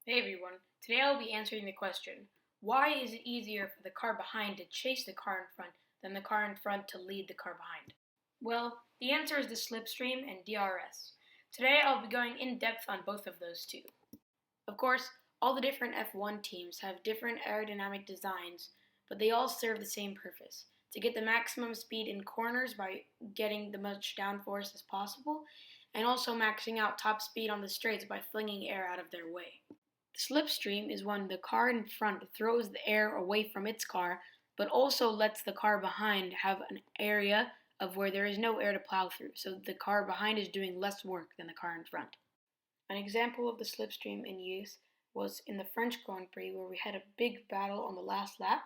Hey everyone, today I'll be answering the question, why is it easier for the car behind to chase the car in front than the car in front to lead the car behind? Well, the answer is the slipstream and DRS. Today I'll be going in depth on both of those two. Of course, all the different F1 teams have different aerodynamic designs, but they all serve the same purpose, to get the maximum speed in corners by getting the much downforce as possible, and also maxing out top speed on the straights by flinging air out of their way. The slipstream is when the car in front throws the air away from its car, but also lets the car behind have an area of where there is no air to plow through, so the car behind is doing less work than the car in front. An example of the slipstream in use was in the French Grand Prix, where we had a big battle on the last lap,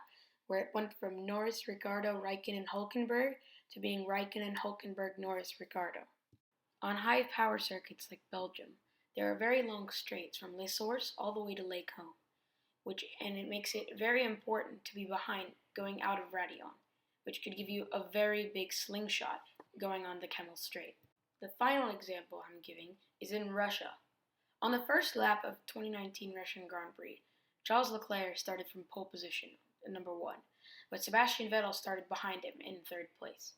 where it went from Norris, Ricciardo, Raikkonen, Hulkenberg to being Raikkonen, Hulkenberg, Norris, Ricciardo. On high power circuits like Belgium, there are very long straights from Les Sources all the way to Les Combes, and it makes it very important to be behind going out of Raidillon, which could give you a very big slingshot going on the Kemmel Straight. The final example I'm giving is in Russia. On the first lap of 2019 Russian Grand Prix, Charles Leclerc started from pole position, number 1, but Sebastian Vettel started behind him in third place.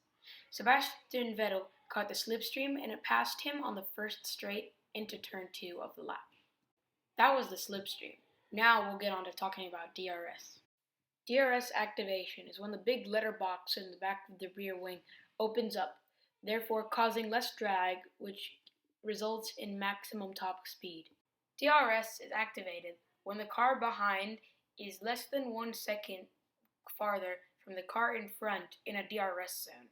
Sebastian Vettel caught the slipstream and it passed him on the first straight into turn 2 of the lap. That was the slipstream. Now we'll get on to talking about DRS. DRS activation is when the big letter box in the back of the rear wing opens up, therefore causing less drag, which results in maximum top speed. DRS is activated when the car behind is less than 1 second farther from the car in front in a DRS zone.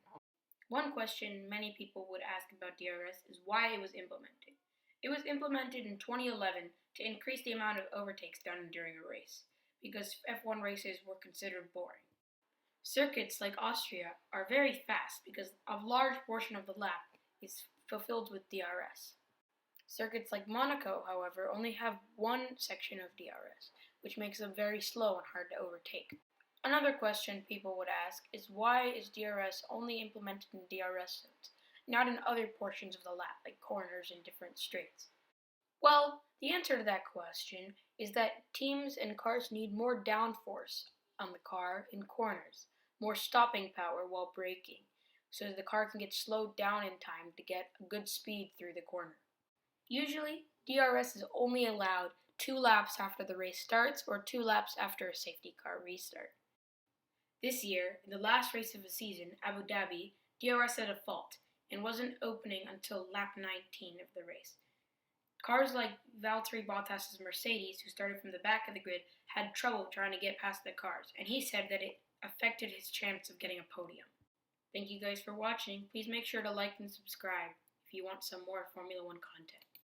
One question many people would ask about DRS is why it was implemented. It was implemented in 2011 to increase the amount of overtakes done during a race, because F1 races were considered boring. Circuits like Austria are very fast because a large portion of the lap is fulfilled with DRS. Circuits like Monaco, however, only have one section of DRS, which makes them very slow and hard to overtake. Another question people would ask is why is DRS only implemented in DRS zones, not in other portions of the lap, like corners and different straights? Well, the answer to that question is that teams and cars need more downforce on the car in corners, more stopping power while braking, so that the car can get slowed down in time to get a good speed through the corner. Usually, DRS is only allowed 2 laps after the race starts or 2 laps after a safety car restart. This year, in the last race of the season, Abu Dhabi, DRS had a fault and wasn't opening until lap 19 of the race. Cars like Valtteri Bottas' Mercedes, who started from the back of the grid, had trouble trying to get past the cars, and he said that it affected his chance of getting a podium. Thank you guys for watching. Please make sure to like and subscribe if you want some more Formula One content.